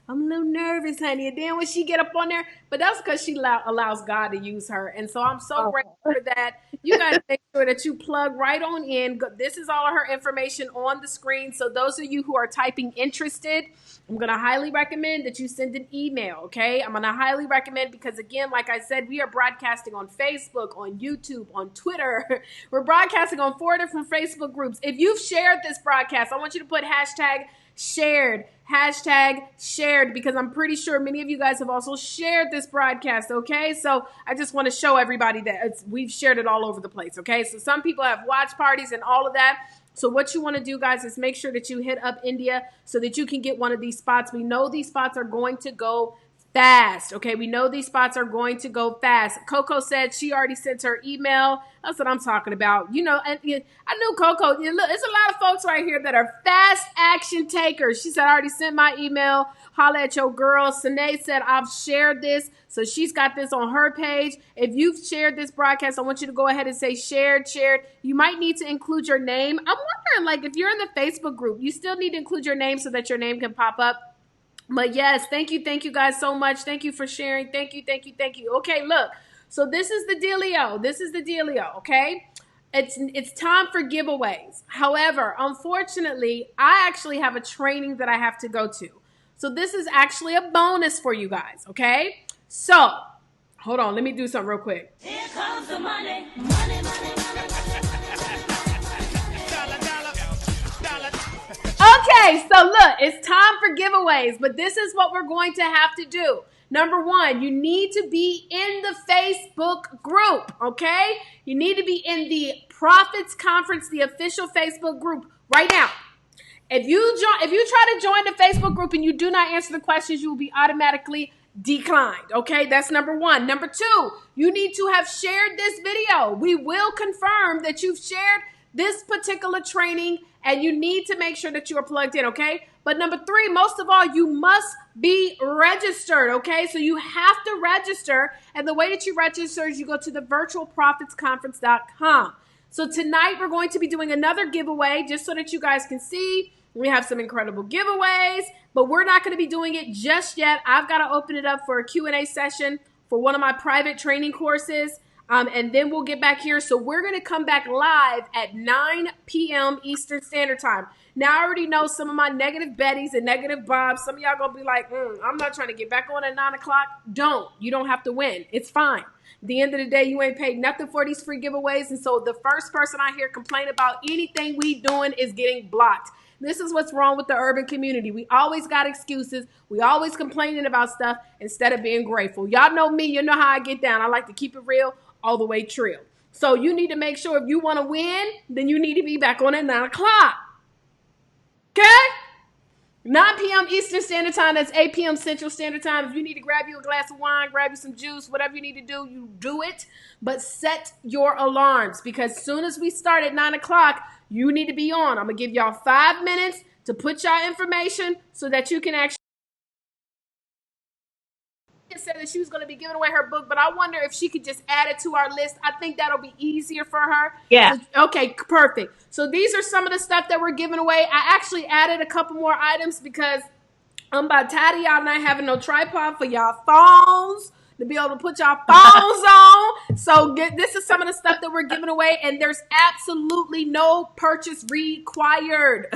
I'm a little nervous, honey. And then when she get up on there, but that's because she allows God to use her. And so I'm so grateful for that. You guys make sure that you plug right on in. This is all of her information on the screen. So those of you who are typing interested, I'm going to highly recommend that you send an email, okay? I'm going to highly recommend because, again, like I said, we are broadcasting on Facebook, on YouTube, on Twitter. We're broadcasting on 4 different Facebook groups. If you've shared this broadcast, I want you to put #shared, #shared, because I'm pretty sure many of you guys have also shared this broadcast, okay? So I just want to show everybody that we've shared it all over the place, okay? So some people have watch parties and all of that. So what you want to do, guys, is make sure that you hit up India so that you can get one of these spots. We know these spots are going to go fast, okay? We know these spots are going to go fast. Coco said she already sent her email. That's what I'm talking about. And I knew Coco. Look, it's a lot of folks right here that are fast action takers. She said, I already sent my email. Holla at your girl. Sine said, I've shared this. So she's got this on her page. If you've shared this broadcast, I want you to go ahead and say shared. You might need to include your name. I'm wondering, like, if you're in the Facebook group, you still need to include your name so that your name can pop up. But yes, thank you guys so much. Thank you for sharing. Thank you. Okay, look. So this is the dealio, okay? It's time for giveaways. However, unfortunately, I actually have a training that I have to go to. So this is actually a bonus for you guys, okay? So, hold on, let me do something real quick. Here comes the money, money. Okay, so look, it's time for giveaways, but this is what we're going to have to do. Number 1, you need to be in the Facebook group, okay? You need to be in the Profits Conference, the official Facebook group right now. If you try to join the Facebook group and you do not answer the questions, you will be automatically declined, okay? That's number 1. Number 2, you need to have shared this video. We will confirm that you've shared this particular training, and you need to make sure that you are plugged in, okay? But number 3, most of all, you must be registered, okay? So you have to register, and the way that you register is you go to the virtualprofitsconference.com. So tonight we're going to be doing another giveaway just so that you guys can see. We have some incredible giveaways, but we're not going to be doing it just yet. I've got to open it up for a Q&A session for one of my private training courses. And then we'll get back here. So we're going to come back live at 9 p.m. Eastern Standard Time. Now, I already know some of my negative Bettys and negative Bobs. Some of y'all going to be like, I'm not trying to get back on at 9 o'clock. You don't have to win. It's fine. At the end of the day, you ain't paid nothing for these free giveaways. And so the first person I hear complain about anything we doing is getting blocked. This is what's wrong with the urban community. We always got excuses. We always complaining about stuff instead of being grateful. Y'all know me. You know how I get down. I like to keep it real all the way true. So you need to make sure if you want to win, then you need to be back on at 9 o'clock. Okay? 9 p.m. Eastern Standard Time. That's 8 p.m. Central Standard Time. If you need to grab you a glass of wine, grab you some juice, whatever you need to do, you do it. But set your alarms, because as soon as we start at 9 o'clock, you need to be on. I'm going to give y'all 5 minutes to put y'all information so that you can actually said that she was going to be giving away her book, but I wonder if she could just add it to our list. I think that'll be easier for her. Yeah. So, okay, perfect. So these are some of the stuff that we're giving away. I actually added a couple more items because I'm about tired of y'all not having no tripod for y'all phones, to be able to put y'all phones on. So this is some of the stuff that we're giving away, and there's absolutely no purchase required.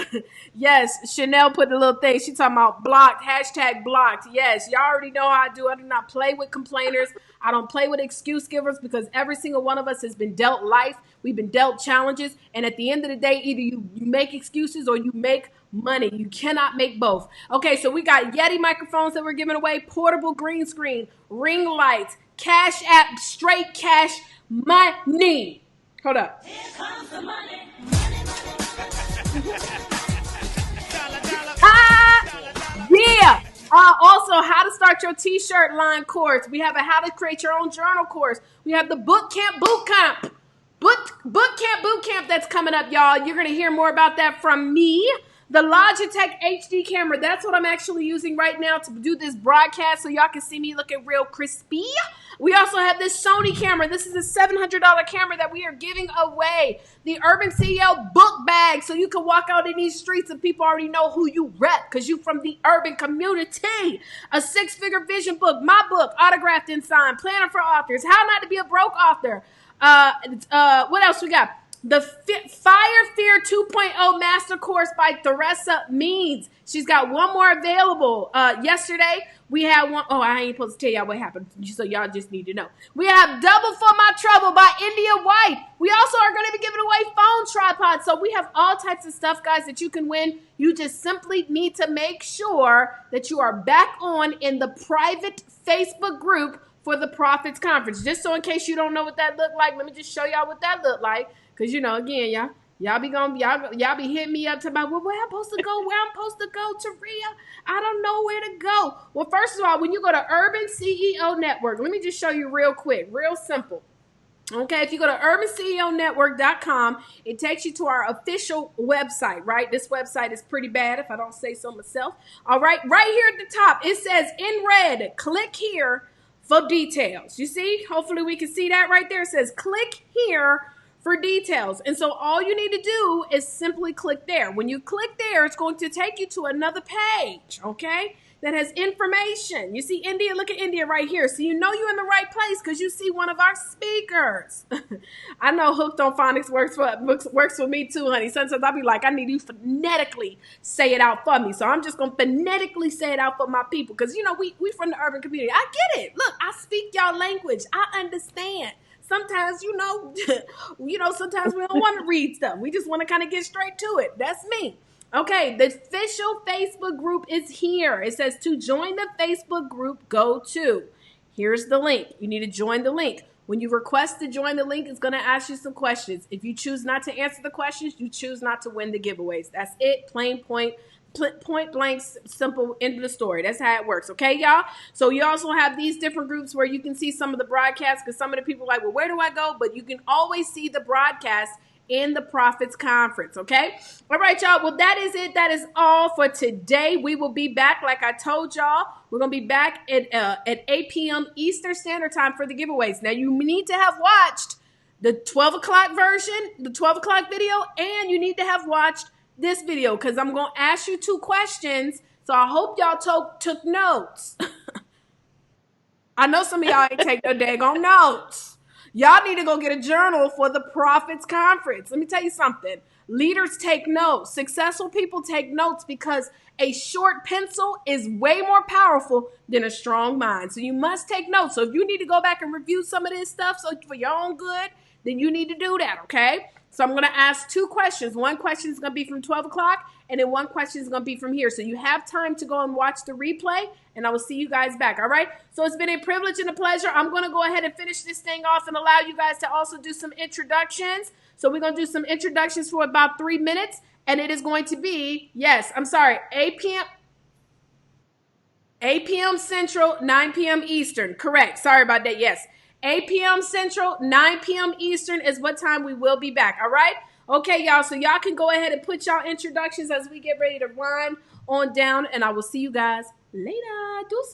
Yes, Chanel put the little thing. She talking about blocked, hashtag blocked. Yes, y'all already know how I do. I do not play with complainers. I don't play with excuse givers, because every single one of us has been dealt life. We've been dealt challenges. And at the end of the day, either you make excuses or you make money. You cannot make both. Okay, so we got Yeti microphones that we're giving away, portable green screen, ring lights, Cash App, straight cash money. Hold up. Here comes the money. Money, money. Yeah. Also, how to start your t-shirt line course. We have a how to create your own journal course. We have the boot camp boot camp. Boot camp that's coming up, y'all. You're going to hear more about that from me. The Logitech HD camera, that's what I'm actually using right now to do this broadcast, so y'all can see me looking real crispy. We also have this Sony camera. This is a $700 camera that we are giving away. The Urban CEO book bag, so you can walk out in these streets and people already know who you rep because you from the urban community. A 6-figure vision book, my book, autographed and signed, planner for authors, how not to be a broke author. What else we got? The Fire Fear 2.0 Master Course by Theresa Means. She's got one more available. Yesterday, we had one. Oh, I ain't supposed to tell y'all what happened, so y'all just need to know. We have Double for My Trouble by India White. We also are going to be giving away phone tripods. So we have all types of stuff, guys, that you can win. You just simply need to make sure that you are back on in the private Facebook group for the Profits Conference. Just so in case you don't know what that looked like, let me just show y'all what that looked like. Because, you know, again, y'all be hitting me up to about, well, where I'm supposed to go, Taria? I don't know where to go. Well, first of all, when you go to Urban CEO Network, let me just show you real quick, real simple. Okay, if you go to urbanceonetwork.com, it takes you to our official website, right? This website is pretty bad if I don't say so myself. All right, right here at the top, it says in red, click here for details. You see? Hopefully we can see that right there. It says click here for details. And so all you need to do is simply click there. When you click there, it's going to take you to another page, okay, that has information. You see India? Look at India right here. So you know you're in the right place because you see one of our speakers. I know Hooked on Phonics works for me too, honey. Sometimes I'll be like, I need you phonetically say it out for me. So I'm just going to phonetically say it out for my people because, you know, we from the urban community. I get it. Look, I speak y'all language. I understand. Sometimes, sometimes we don't want to read stuff. We just want to kind of get straight to it. That's me. Okay, the official Facebook group is here. It says to join the Facebook group, go to. Here's the link. You need to join the link. When you request to join the link, it's going to ask you some questions. If you choose not to answer the questions, you choose not to win the giveaways. That's it, plain point blank, simple, end of the story. That's how it works. Okay, y'all? So you also have these different groups where you can see some of the broadcasts because some of the people are like, well, where do I go? But you can always see the broadcast in the Profits Conference. Okay? All right, y'all. Well, that is it. That is all for today. We will be back. Like I told y'all, we're going to be back at 8 p.m. Eastern Standard Time for the giveaways. Now, you need to have watched the 12 o'clock version, the 12 o'clock video, and you need to have watched this video because I'm going to ask you 2 questions. So I hope y'all took notes. I know some of y'all ain't take no daggone notes. Y'all need to go get a journal for the Prophets Conference. Let me tell you something. Leaders take notes. Successful people take notes because a short pencil is way more powerful than a strong mind. So you must take notes. So if you need to go back and review some of this stuff so for your own good, then you need to do that, okay? So I'm going to ask 2 questions. One question is going to be from 12 o'clock, and then one question is going to be from here. So you have time to go and watch the replay, and I will see you guys back, all right? So it's been a privilege and a pleasure. I'm going to go ahead and finish this thing off and allow you guys to also do some introductions. So we're going to do some introductions for about 3 minutes, and it is going to be, 8 p.m. Central, 9 p.m. Eastern. Correct. Sorry about that. Yes. 8 p.m. Central, 9 p.m. Eastern is what time we will be back. All right? Okay, y'all. So y'all can go ahead and put y'all introductions as we get ready to wind on down, and I will see you guys later. Deuces.